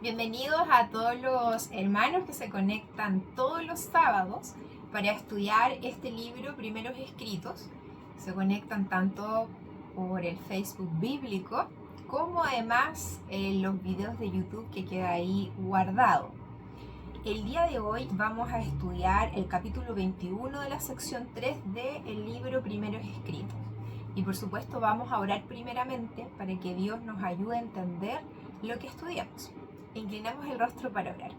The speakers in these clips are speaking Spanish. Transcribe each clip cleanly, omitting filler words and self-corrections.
Bienvenidos a todos los hermanos que se conectan todos los sábados para estudiar este libro, Primeros Escritos. Se conectan tanto por el Facebook bíblico como además en los videos de YouTube que queda ahí guardado. El día de hoy vamos a estudiar el capítulo 21 de la sección 3 del libro Primeros Escritos. Y por supuesto vamos a orar primeramente para que Dios nos ayude a entender lo que estudiamos. Inclinamos el rostro para orar.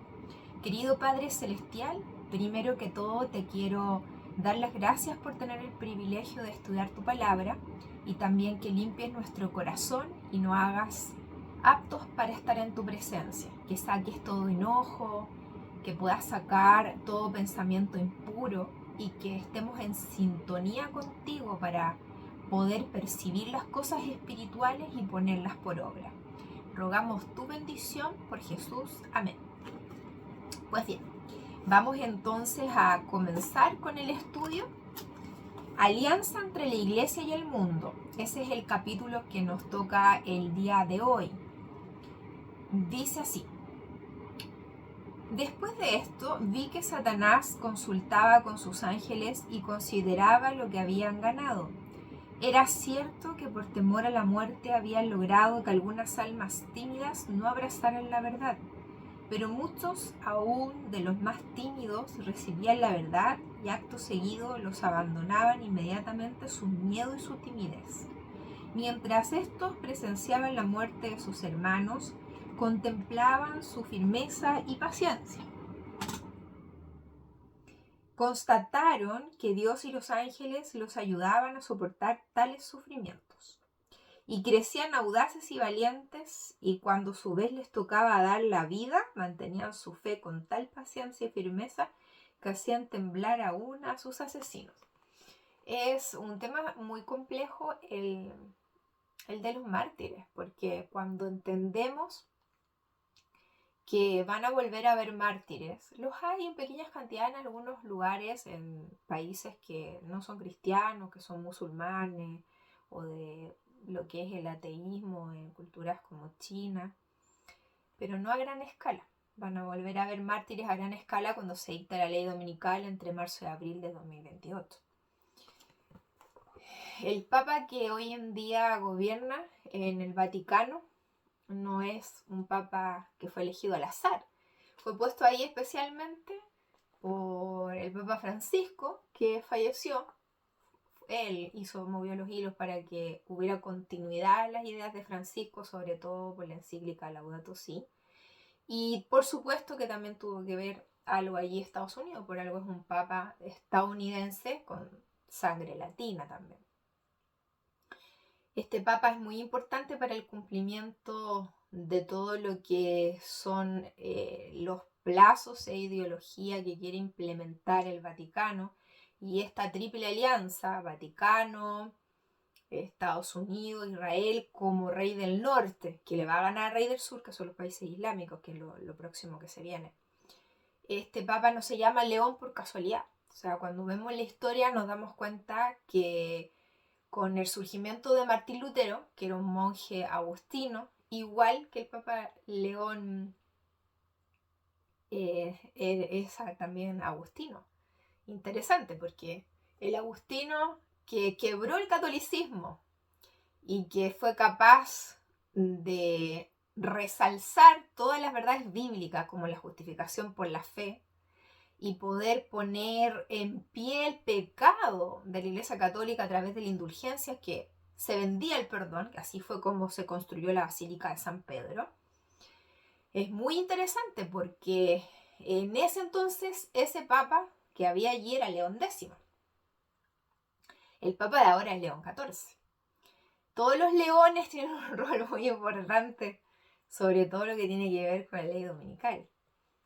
Querido Padre Celestial, primero que todo te quiero dar las gracias por tener el privilegio de estudiar tu palabra y también que limpies nuestro corazón y nos hagas aptos para estar en tu presencia, que saques todo enojo, que puedas sacar todo pensamiento impuro y que estemos en sintonía contigo para poder percibir las cosas espirituales y ponerlas por obra. Rogamos tu bendición por Jesús. Amén. Pues bien, vamos entonces a comenzar con el estudio. Alianza entre la iglesia y el mundo. Ese es el capítulo que nos toca el día de hoy. Dice así. Después de esto, vi que Satanás consultaba con sus ángeles y consideraba lo que habían ganado. Era cierto que por temor a la muerte habían logrado que algunas almas tímidas no abrazaran la verdad, pero muchos, aún de los más tímidos, recibían la verdad y acto seguido los abandonaban inmediatamente su miedo y su timidez. Mientras estos presenciaban la muerte de sus hermanos, contemplaban su firmeza y paciencia. Constataron que Dios y los ángeles los ayudaban a soportar tales sufrimientos. Y crecían audaces y valientes, y cuando a su vez les tocaba dar la vida, mantenían su fe con tal paciencia y firmeza que hacían temblar aún a sus asesinos. Es un tema muy complejo el de los mártires, porque cuando entendemos que van a volver a haber mártires. Los hay en pequeñas cantidades en algunos lugares, en países que no son cristianos, que son musulmanes, o de lo que es el ateísmo en culturas como China, pero no a gran escala. Van a volver a haber mártires a gran escala cuando se dicta la ley dominical entre marzo y abril de 2028. El Papa que hoy en día gobierna en el Vaticano no es un papa que fue elegido al azar. Fue puesto ahí especialmente por el Papa Francisco, que falleció. Él movió los hilos para que hubiera continuidad en las ideas de Francisco, sobre todo por la encíclica Laudato Si. Y por supuesto que también tuvo que ver algo allí Estados Unidos, por algo es un papa estadounidense con sangre latina también. Este papa es muy importante para el cumplimiento de todo lo que son los plazos e ideología que quiere implementar el Vaticano y esta triple alianza, Vaticano, Estados Unidos, Israel como rey del norte, que le va a ganar al rey del sur, que son los países islámicos, que es lo próximo que se viene. Este papa no se llama León por casualidad. O sea, cuando vemos la historia nos damos cuenta que con el surgimiento de Martín Lutero, que era un monje agustino, igual que el Papa León es también agustino. Interesante porque el agustino que quebró el catolicismo y que fue capaz de resalzar todas las verdades bíblicas como la justificación por la fe, y poder poner en pie el pecado de la Iglesia Católica a través de la indulgencia, que se vendía el perdón, que así fue como se construyó la Basílica de San Pedro. Es muy interesante porque en ese entonces ese papa que había allí era León X. El papa de ahora es León XIV. Todos los leones tienen un rol muy importante, sobre todo lo que tiene que ver con la ley dominical.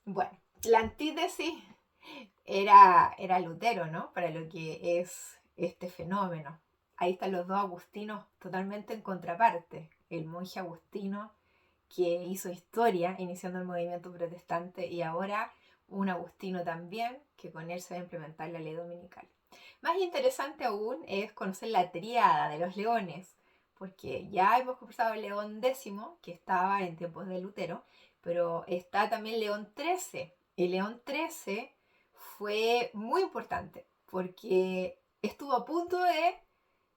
Bueno, la antítesis era Lutero, ¿no? Para lo que es este fenómeno. Ahí están los dos agustinos totalmente en contraparte. El monje agustino que hizo historia iniciando el movimiento protestante y ahora un agustino también que con él se va a implementar la ley dominical. Más interesante aún es conocer la tríada de los leones, porque ya hemos conversado de León X, que estaba en tiempos de Lutero, pero está también León XIII. Y León XIII fue muy importante porque estuvo a punto de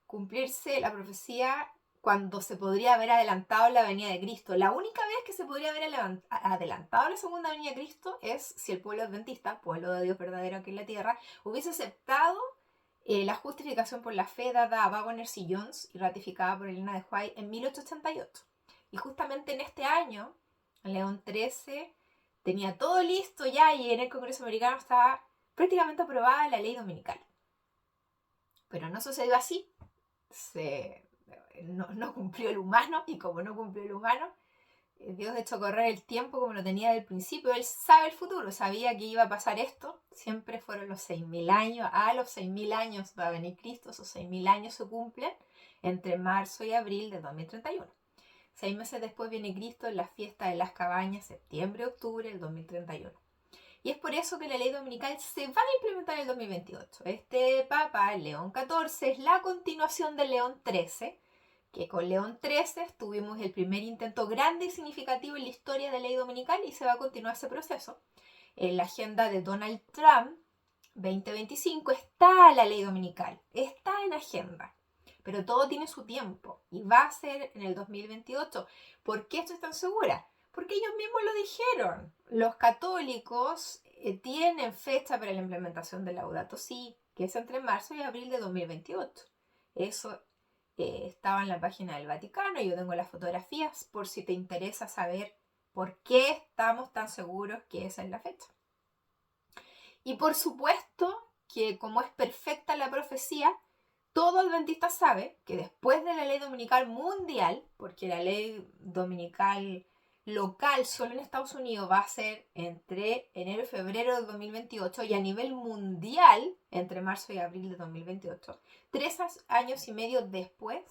cumplirse la profecía cuando se podría haber adelantado la venida de Cristo. La única vez que se podría haber adelantado la segunda venida de Cristo es si el pueblo adventista, pueblo de Dios verdadero aquí en la tierra, hubiese aceptado la justificación por la fe dada a Waggoner y Jones y ratificada por Elena de White en 1888. Y justamente en este año, León XIII tenía todo listo ya y en el Congreso americano estaba prácticamente aprobada la ley dominical. Pero no sucedió así. No cumplió el humano, y como no cumplió el humano, Dios echó correr el tiempo como lo tenía del principio. Él sabe el futuro, sabía que iba a pasar esto. Siempre fueron los 6.000 años. A los 6.000 años va a venir Cristo. Esos 6.000 años se cumplen entre marzo y abril de 2031. 6 meses después viene Cristo en la fiesta de las cabañas, septiembre-octubre del 2031. Y es por eso que la ley dominical se va a implementar en el 2028. Este Papa, León XIV, es la continuación de León XIII, que con León XIII tuvimos el primer intento grande y significativo en la historia de ley dominical y se va a continuar ese proceso. En la agenda de Donald Trump 2025 está la ley dominical, está en agenda, pero todo tiene su tiempo y va a ser en el 2028. ¿Por qué estoy tan segura? Porque ellos mismos lo dijeron. Los católicos tienen fecha para la implementación del Laudato Si, que es entre marzo y abril de 2028. Eso estaba en la página del Vaticano. Yo tengo las fotografías por si te interesa saber por qué estamos tan seguros que esa es la fecha. Y por supuesto que como es perfecta la profecía, todo adventista sabe que después de la ley dominical mundial, porque la ley dominical local solo en Estados Unidos va a ser entre enero y febrero de 2028 y a nivel mundial entre marzo y abril de 2028, 3 años y medio después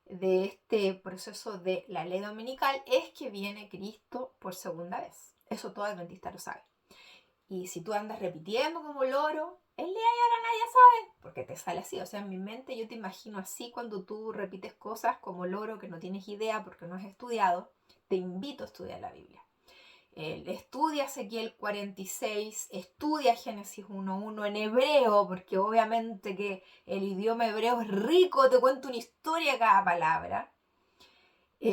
de este proceso de la ley dominical es que viene Cristo por segunda vez. Eso todo adventista lo sabe. Y si tú andas repitiendo como loro, el día y ahora nadie sabe, porque te sale así. O sea, en mi mente yo te imagino así cuando tú repites cosas como loro que no tienes idea porque no has estudiado. Te invito a estudiar la Biblia. Estudia Ezequiel 46, estudia Génesis 1.1 en hebreo, porque obviamente que el idioma hebreo es rico, te cuento una historia cada palabra.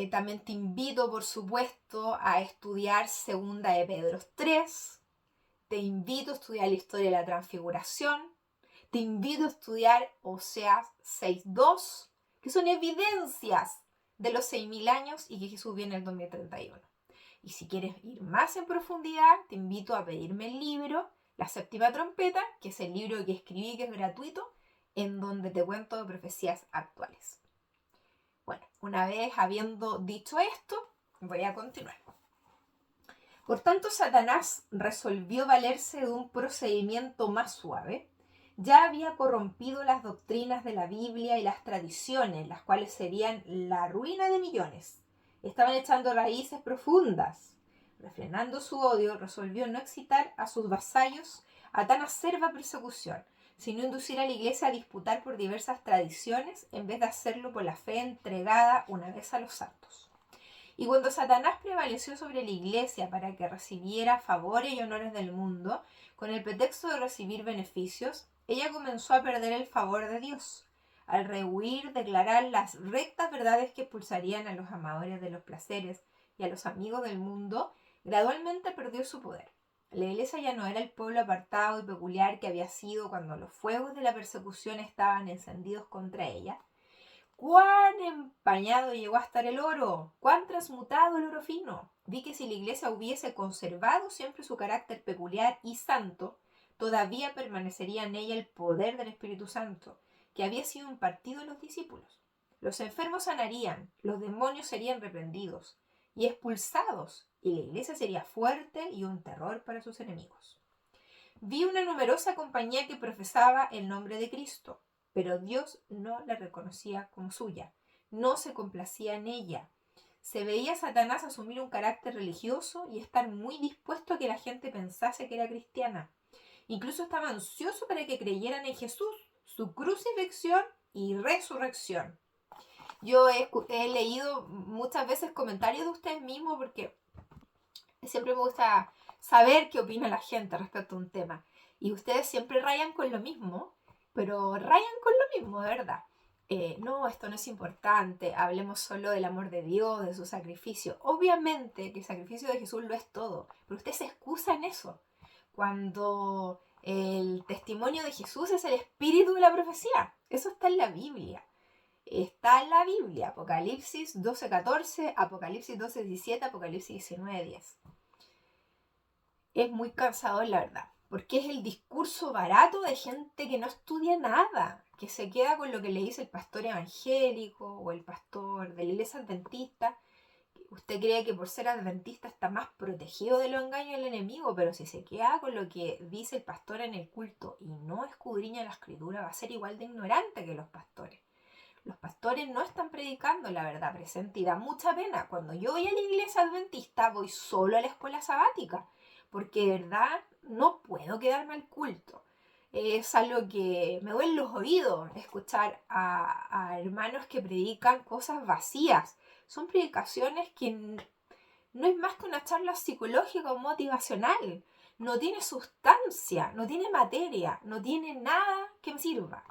También te invito, por supuesto, a estudiar Segunda de Pedro 3. Te invito a estudiar la historia de la transfiguración. Te invito a estudiar Oseas 6.2, que son evidencias de los 6.000 años y que Jesús viene en el 2031. Y si quieres ir más en profundidad, te invito a pedirme el libro La Séptima Trompeta, que es el libro que escribí, que es gratuito, en donde te cuento de profecías actuales. Bueno, una vez habiendo dicho esto, voy a continuar. Por tanto, Satanás resolvió valerse de un procedimiento más suave. Ya había corrompido las doctrinas de la Biblia y las tradiciones, las cuales serían la ruina de millones. Estaban echando raíces profundas. Refrenando su odio, resolvió no excitar a sus vasallos a tan acerba persecución, sino inducir a la iglesia a disputar por diversas tradiciones en vez de hacerlo por la fe entregada una vez a los santos. Y cuando Satanás prevaleció sobre la iglesia para que recibiera favores y honores del mundo, con el pretexto de recibir beneficios, ella comenzó a perder el favor de Dios. Al rehuir declarar las rectas verdades que expulsarían a los amadores de los placeres y a los amigos del mundo, gradualmente perdió su poder. La iglesia ya no era el pueblo apartado y peculiar que había sido cuando los fuegos de la persecución estaban encendidos contra ella. ¡Cuán empañado llegó a estar el oro! ¡Cuán transmutado el oro fino! Vi que si la iglesia hubiese conservado siempre su carácter peculiar y santo, todavía permanecería en ella el poder del Espíritu Santo, que había sido impartido a los discípulos. Los enfermos sanarían, los demonios serían reprendidos y expulsados, y la iglesia sería fuerte y un terror para sus enemigos. Vi una numerosa compañía que profesaba el nombre de Cristo, pero Dios no la reconocía como suya, no se complacía en ella. Se veía a Satanás asumir un carácter religioso y estar muy dispuesto a que la gente pensase que era cristiana. Incluso estaba ansioso para que creyeran en Jesús, su crucifixión y resurrección. Yo he leído muchas veces comentarios de ustedes mismos porque Siempre me gusta saber qué opina la gente respecto a un tema. Y ustedes siempre rayan con lo mismo, pero rayan con lo mismo, de verdad. No, esto no es importante, hablemos solo del amor de Dios, de su sacrificio. Obviamente que el sacrificio de Jesús lo es todo, pero usted se excusa en eso. Cuando el testimonio de Jesús es el espíritu de la profecía. Eso está en la Biblia. Está en la Biblia. Apocalipsis 12:14, Apocalipsis 12:17, Apocalipsis 19:10. Es muy cansador, la verdad, porque es el discurso barato de gente que no estudia nada, que se queda con lo que le dice el pastor evangélico o el pastor de la iglesia adventista. Usted cree que por ser adventista está más protegido de los engaños del enemigo, pero si se queda con lo que dice el pastor en el culto y no escudriña la escritura, va a ser igual de ignorante que los pastores. Los pastores no están predicando la verdad presente y da mucha pena. Cuando yo voy a la iglesia adventista, voy solo a la escuela sabática, porque de verdad no puedo quedarme al culto. Es algo que me duele los oídos escuchar a hermanos que predican cosas vacías. Son predicaciones que no es más que una charla psicológica o motivacional. No tiene sustancia, no tiene materia, no tiene nada que me sirva.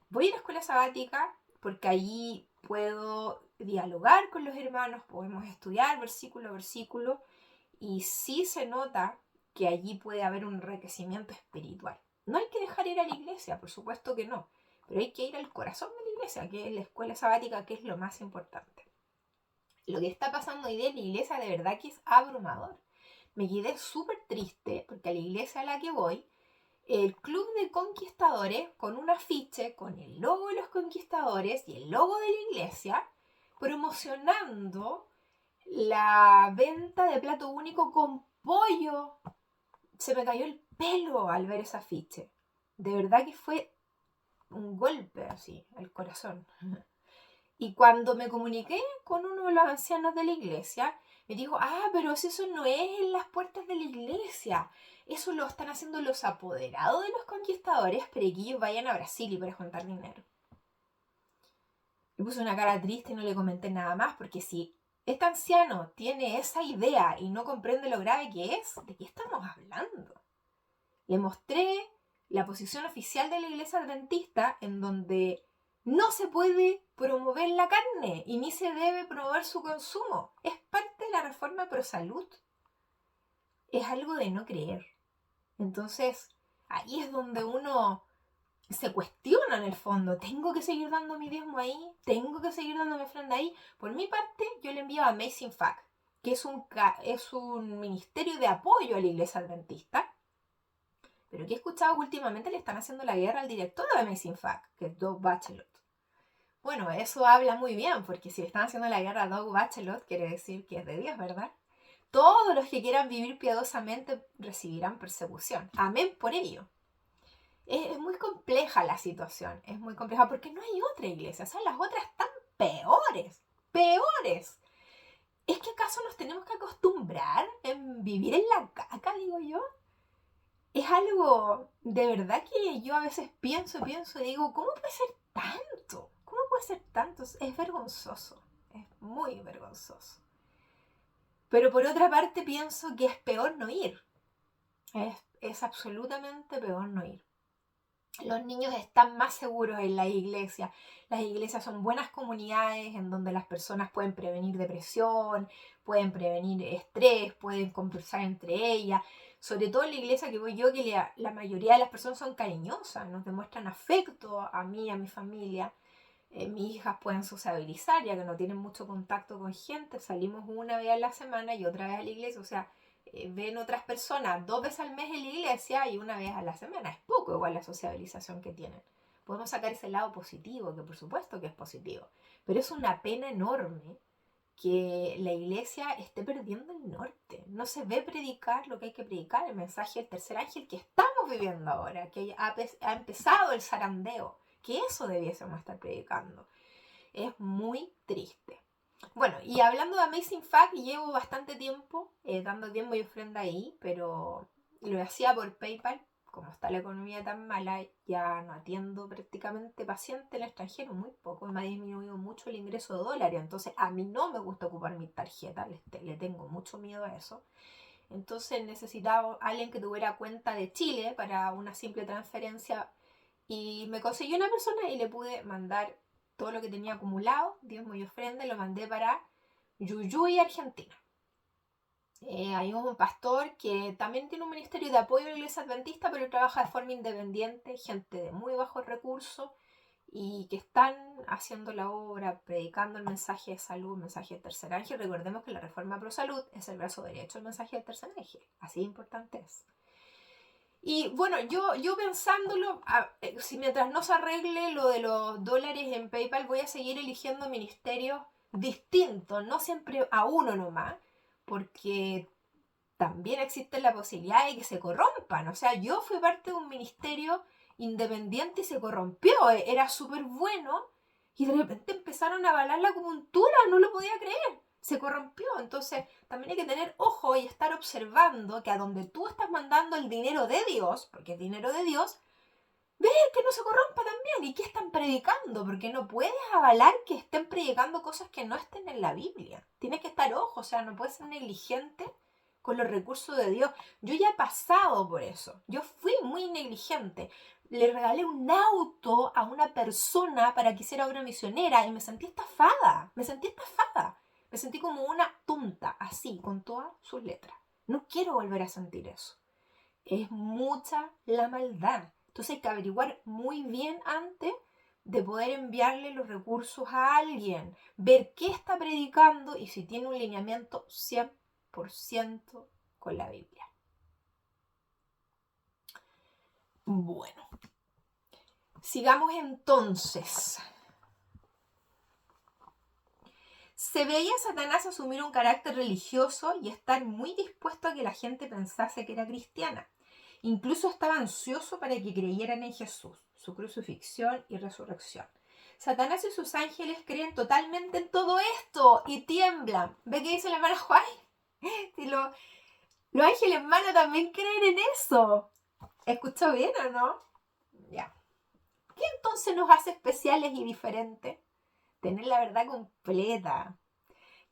Voy a la escuela sabática porque allí puedo dialogar con los hermanos, podemos estudiar versículo a versículo y sí se nota que allí puede haber un enriquecimiento espiritual. No hay que dejar ir a la iglesia, por supuesto que no, pero hay que ir al corazón de la iglesia, que es la escuela sabática, que es lo más importante. Lo que está pasando hoy día en la iglesia de verdad que es abrumador. Me quedé súper triste porque a la iglesia a la que voy, el club de conquistadores con un afiche con el logo de los conquistadores y el logo de la iglesia promocionando la venta de plato único con pollo. Se me cayó el pelo al ver ese afiche. De verdad que fue un golpe así al corazón. Y cuando me comuniqué con uno de los ancianos de la iglesia, me dijo, pero si eso no es en las puertas de la iglesia. Eso lo están haciendo los apoderados de los conquistadores para que ellos vayan a Brasil y para juntar dinero. Me puse una cara triste y no le comenté nada más, porque si este anciano tiene esa idea y no comprende lo grave que es, ¿de qué estamos hablando? Le mostré la posición oficial de la iglesia adventista en donde no se puede promover la carne y ni se debe promover su consumo. Es parte de la reforma pro salud. Es algo de no creer. Entonces, ahí es donde uno se cuestiona en el fondo. ¿Tengo que seguir dando mi diezmo ahí? ¿Tengo que seguir dando mi ofrenda ahí? Por mi parte, yo le envío a Amazing Fact, que es un ministerio de apoyo a la iglesia adventista, pero que he escuchado que últimamente le están haciendo la guerra al director de Amazing Fact, que es Doug Bachelot. Bueno, eso habla muy bien, porque si le están haciendo la guerra a Doug Bachelot, quiere decir que es de Dios, ¿verdad? Todos los que quieran vivir piadosamente recibirán persecución. Amén por ello. Es muy compleja la situación, es muy compleja porque no hay otra iglesia, o sea, las otras están peores. ¿Es que acaso nos tenemos que acostumbrar en vivir en la caca, digo yo? Es algo de verdad que yo a veces pienso y digo, ¿cómo puede ser tanto? ¿Cómo puede ser tanto? Es vergonzoso, es muy vergonzoso. Pero por otra parte pienso que es peor no ir. Es absolutamente peor no ir. Los niños están más seguros en la iglesia. Las iglesias son buenas comunidades en donde las personas pueden prevenir depresión, pueden prevenir estrés, pueden conversar entre ellas. Sobre todo en la iglesia que voy yo, que la mayoría de las personas son cariñosas, nos demuestran afecto a mí, a mi familia. Mis hijas pueden sociabilizar, ya que no tienen mucho contacto con gente. Salimos una vez a la semana y otra vez a la iglesia, o sea, ven otras personas 2 veces al mes en la iglesia y una vez a la semana. Es poco igual la sociabilización que tienen. Podemos sacar ese lado positivo, que por supuesto que es positivo. Pero es una pena enorme que la iglesia esté perdiendo el norte. No se ve predicar lo que hay que predicar, el mensaje del tercer ángel que estamos viviendo ahora, que ha empezado el zarandeo, que eso debiésemos estar predicando. Es muy triste. Bueno, y hablando de Amazing Fact, llevo bastante tiempo dando tiempo y ofrenda ahí, pero lo hacía por PayPal como está la economía tan mala, ya no atiendo prácticamente pacientes en el extranjero, muy poco, me ha disminuido mucho el ingreso de dólares, entonces a mí no me gusta ocupar mi tarjeta, le tengo mucho miedo a eso. Entonces necesitaba alguien que tuviera cuenta de Chile para una simple transferencia y me consiguió una persona y le pude mandar todo lo que tenía acumulado, Dios me ofrenda, lo mandé para Yuyuy, Argentina. Hay un pastor que también tiene un ministerio de apoyo a la iglesia adventista, pero trabaja de forma independiente, gente de muy bajos recursos y que están haciendo la obra, predicando el mensaje de salud, el mensaje del tercer ángel. Recordemos que la reforma pro salud es el brazo derecho del mensaje del tercer ángel, así de importante es. Y bueno, yo pensándolo, si mientras no se arregle lo de los dólares en PayPal, voy a seguir eligiendo ministerios distintos, no siempre a uno nomás, porque también existe la posibilidad de que se corrompan. O sea, yo fui parte de un ministerio independiente y se corrompió, era súper bueno y de repente empezaron a avalar la coyuntura, no lo podía creer, se corrompió. Entonces también hay que tener ojo y estar observando que a donde tú estás mandando el dinero de Dios, porque es dinero de Dios, ver que no se corrompa también y que están predicando, porque no puedes avalar que estén predicando cosas que no estén en la Biblia. Tienes que estar ojo, o sea, no puedes ser negligente con los recursos de Dios. Yo ya he pasado por eso. Yo fui muy negligente. Le regalé un auto a una persona para que hiciera obra misionera y me sentí estafada. Me sentí como una tonta, así, con todas sus letras. No quiero volver a sentir eso. Es mucha la maldad. Entonces hay que averiguar muy bien antes de poder enviarle los recursos a alguien. Ver qué está predicando y si tiene un lineamiento 100% con la Biblia. Bueno, sigamos entonces. Se veía a Satanás asumir un carácter religioso y estar muy dispuesto a que la gente pensase que era cristiana. Incluso estaba ansioso para que creyeran en Jesús, su crucifixión y resurrección. Satanás y sus ángeles creen totalmente en todo esto y tiemblan. ¿Ve qué dice la hermana Juan? Si los ángeles malos también creen en eso. ¿Escuchó bien o no? Ya. ¿Qué entonces nos hace especiales y diferentes? Tener la verdad completa,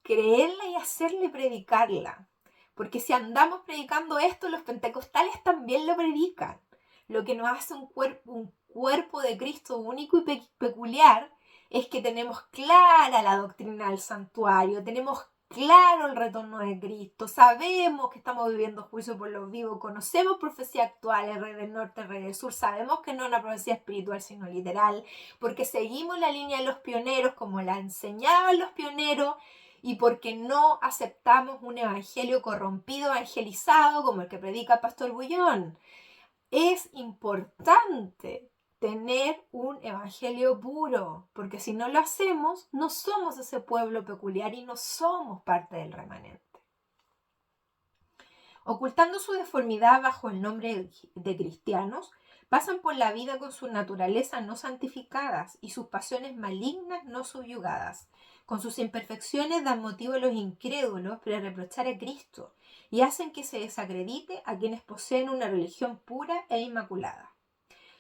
creerla y hacerle predicarla. Porque si andamos predicando esto, los pentecostales también lo predican. Lo que nos hace un cuerpo de Cristo único y peculiar es que tenemos clara la doctrina del santuario, tenemos claro el retorno de Cristo, sabemos que estamos viviendo juicio por los vivos, conocemos profecía actual, el rey del norte, el rey del sur, sabemos que no es una profecía espiritual sino literal, porque seguimos la línea de los pioneros como la enseñaban los pioneros y porque no aceptamos un evangelio corrompido, evangelizado como el que predica el pastor Bullón. Es importante tener un evangelio puro, porque si no lo hacemos, no somos ese pueblo peculiar y no somos parte del remanente. Ocultando su deformidad bajo el nombre de cristianos, pasan por la vida con su naturaleza no santificadas y sus pasiones malignas no subyugadas. Con sus imperfecciones dan motivo a los incrédulos para reprochar a Cristo y hacen que se desacredite a quienes poseen una religión pura e inmaculada.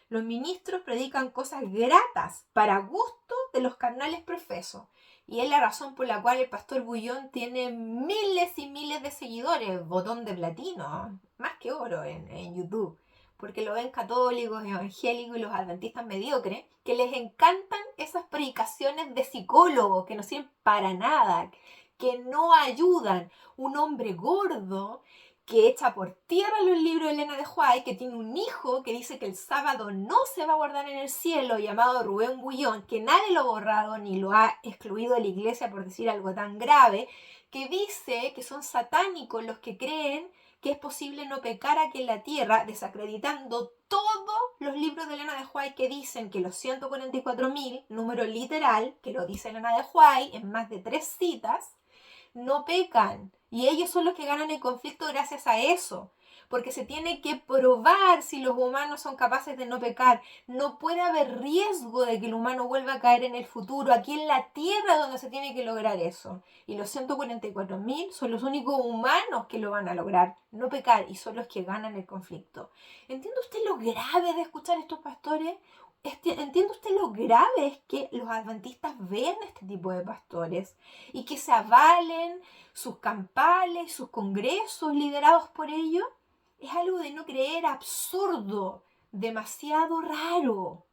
Los ministros predican cosas gratas para gusto de los carnales profesos. Y es la razón por la cual el pastor Bullón tiene miles y miles de seguidores, botón de platino, más que oro en YouTube. Porque lo ven católicos, evangélicos y los adventistas mediocres, que les encantan esas predicaciones de psicólogos que no sirven para nada, que no ayudan. Un hombre gordo que echa por tierra los libros de Elena de White, que tiene un hijo que dice que el sábado no se va a guardar en el cielo, llamado Rubén Bullón, que nadie lo ha borrado ni lo ha excluido de la iglesia por decir algo tan grave, que dice que son satánicos los que creen que es posible no pecar aquí en la tierra, desacreditando todos los libros de Elena de White que dicen que los 144.000, número literal, que lo dice Elena de White en más de 3 citas, no pecan. Y ellos son los que ganan el conflicto gracias a eso. porque se tiene que probar si los humanos son capaces de no pecar. No puede haber riesgo de que el humano vuelva a caer en el futuro, aquí en la tierra donde se tiene que lograr eso. Y los 144.000 son los únicos humanos que lo van a lograr, no pecar, y son los que ganan el conflicto. ¿Entiende usted lo grave de escuchar a estos pastores? ¿Entiende usted lo grave es que los adventistas vean este tipo de pastores y que se avalen sus campales, sus congresos liderados por ellos? Es algo de no creer, absurdo, demasiado raro.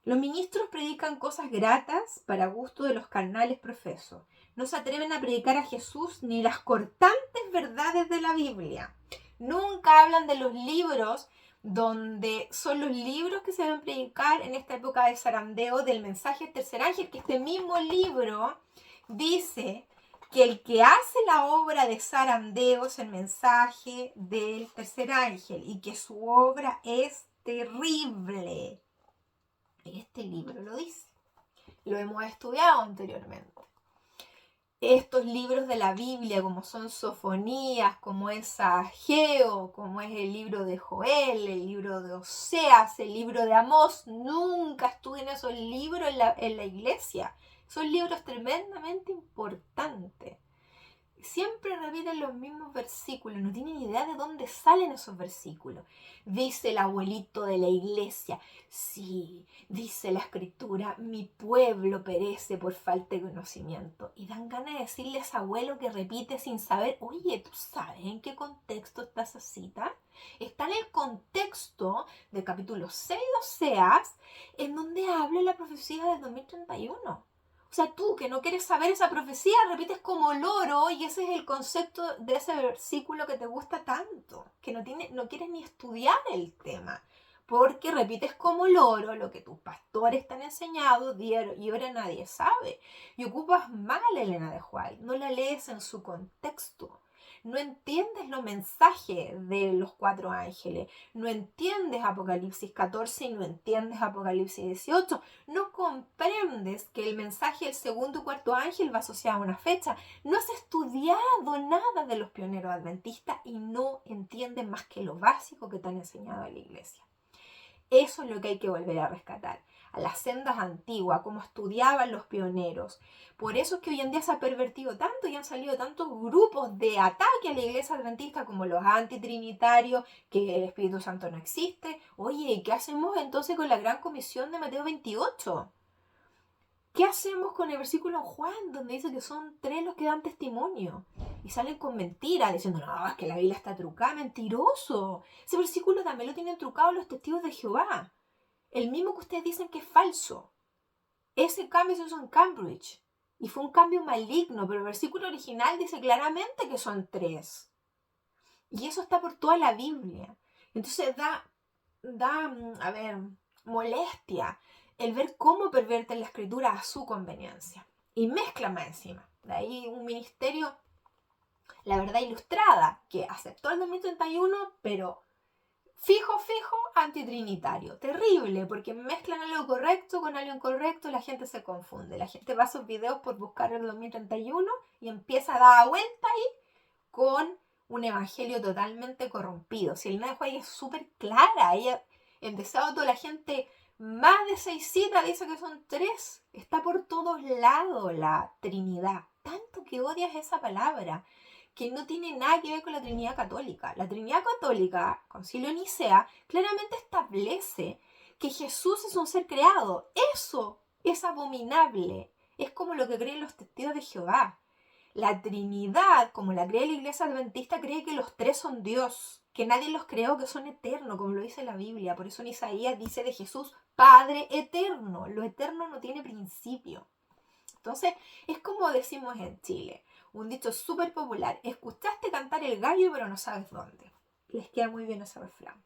Los ministros predican cosas gratas para gusto de los carnales profesos. No se atreven a predicar a Jesús ni las cortantes verdades de la Biblia. Nunca hablan de los libros donde son los libros que se deben predicar en esta época de zarandeo del mensaje del tercer ángel, que este mismo libro dice que el que hace la obra de zarandeo es el mensaje del tercer ángel y que su obra es terrible. Este libro lo dice. Lo hemos estudiado anteriormente. Estos libros de la Biblia, como son Sofonías, como es Ageo, como es el libro de Joel, el libro de Oseas, el libro de Amós, nunca estudien esos libros en la iglesia. Son libros tremendamente importantes. Siempre repiten los mismos versículos, no tienen idea de dónde salen esos versículos. Dice el abuelito de la iglesia, sí, dice la escritura, mi pueblo perece por falta de conocimiento. Y dan ganas de decirle a ese abuelo que repite sin saber, oye, ¿tú sabes en qué contexto está esa cita? Está en el contexto del capítulo 6 de Oseas, en donde habla la profecía del 2031. O sea, tú que no quieres saber esa profecía, repites como loro y ese es el concepto de ese versículo que te gusta tanto, que no quieres ni estudiar el tema, porque repites como loro lo que tus pastores te han enseñado y ahora nadie sabe. Y ocupas mal Elena de White, no la lees en su contexto. No entiendes los mensajes de los 4 ángeles, no entiendes Apocalipsis 14 y no entiendes Apocalipsis 18, no comprendes que el mensaje del segundo y cuarto ángel va asociado a una fecha, no has estudiado nada de los pioneros adventistas y no entiendes más que lo básico que te han enseñado en la iglesia. Eso es lo que hay que volver a rescatar, a las sendas antiguas, como estudiaban los pioneros. Por eso es que hoy en día se ha pervertido tanto y han salido tantos grupos de ataque a la iglesia adventista como los antitrinitarios, que el Espíritu Santo no existe. Oye, ¿qué hacemos entonces con la gran comisión de Mateo 28? ¿Qué hacemos con el versículo en Juan donde dice que son 3 los que dan testimonio? Y salen con mentiras diciendo, no, es que la Biblia está trucada, mentiroso. Ese versículo también lo tienen trucado los testigos de Jehová. El mismo que ustedes dicen que es falso. Ese cambio se hizo en Cambridge. Y fue un cambio maligno, pero el versículo original dice claramente que son 3. Y eso está por toda la Biblia. Entonces da molestia el ver cómo perverten la escritura a su conveniencia. Y mezclan más encima. De ahí un ministerio, La Verdad Ilustrada, que aceptó el 2031, pero fijo, antitrinitario. Terrible, porque mezclan algo correcto con algo incorrecto y la gente se confunde. La gente va a sus videos por buscar el 2031 y empieza a dar vuelta ahí con un evangelio totalmente corrompido. Si el White es súper clara, ella en Deseo toda la gente, más de 6 citas, dice que son 3. Está por todos lados la Trinidad. Tanto que odias esa palabra, que no tiene nada que ver con la Trinidad Católica. La Trinidad Católica, Concilio de Nicea, claramente establece que Jesús es un ser creado. Eso es abominable. Es como lo que creen los testigos de Jehová. La Trinidad, como la cree la Iglesia Adventista, cree que los 3 son Dios, que nadie los creó, que son eternos, como lo dice la Biblia. Por eso en Isaías dice de Jesús, Padre eterno. Lo eterno no tiene principio. Entonces, es como decimos en Chile, un dicho súper popular, escuchaste cantar el gallo pero no sabes dónde. Les queda muy bien ese refrán.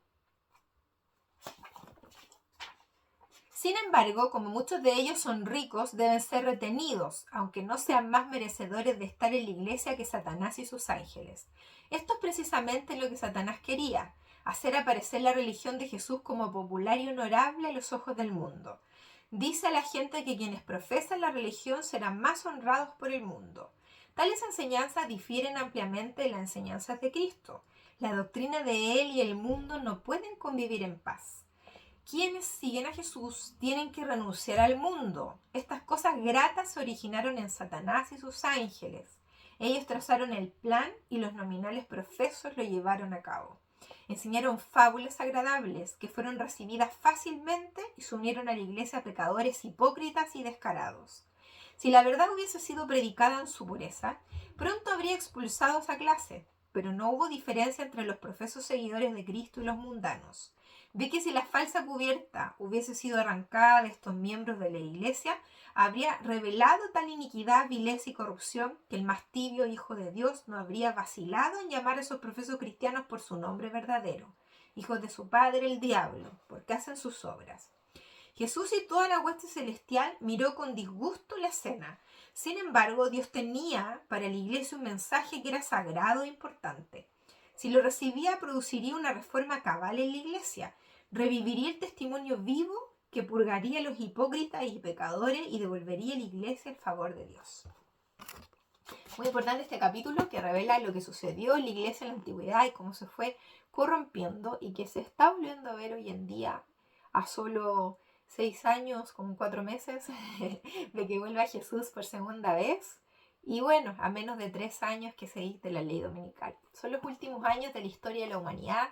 Sin embargo, como muchos de ellos son ricos, deben ser retenidos, aunque no sean más merecedores de estar en la iglesia que Satanás y sus ángeles. Esto es precisamente lo que Satanás quería, hacer aparecer la religión de Jesús como popular y honorable a los ojos del mundo. Dice a la gente que quienes profesan la religión serán más honrados por el mundo. Tales enseñanzas difieren ampliamente de las enseñanzas de Cristo. La doctrina de él y el mundo no pueden convivir en paz. Quienes siguen a Jesús tienen que renunciar al mundo. Estas cosas gratas se originaron en Satanás y sus ángeles. Ellos trazaron el plan y los nominales profesos lo llevaron a cabo. Enseñaron fábulas agradables que fueron recibidas fácilmente y se unieron a la iglesia pecadores hipócritas y descarados. Si la verdad hubiese sido predicada en su pureza, pronto habría expulsado esa clase, pero no hubo diferencia entre los profesos seguidores de Cristo y los mundanos. Ve que si la falsa cubierta hubiese sido arrancada de estos miembros de la iglesia, habría revelado tal iniquidad, vileza y corrupción que el más tibio hijo de Dios no habría vacilado en llamar a esos profesos cristianos por su nombre verdadero, hijos de su padre el diablo, porque hacen sus obras. Jesús y toda la hueste celestial miró con disgusto la cena. Sin embargo, Dios tenía para la iglesia un mensaje que era sagrado e importante. Si lo recibía, produciría una reforma cabal en la iglesia, reviviría el testimonio vivo que purgaría a los hipócritas y pecadores y devolvería a la iglesia el favor de Dios. Muy importante este capítulo que revela lo que sucedió en la iglesia en la antigüedad y cómo se fue corrompiendo y que se está volviendo a ver hoy en día a solo 6 años, como 4 meses de que vuelva Jesús por segunda vez. Y bueno, a menos de 3 años que se dicte la ley dominical. Son los últimos años de la historia de la humanidad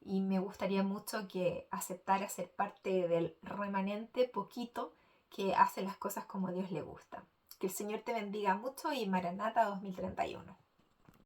y me gustaría mucho que aceptara ser parte del remanente poquito que hace las cosas como a Dios le gusta. Que el Señor te bendiga mucho y Maranata 2031.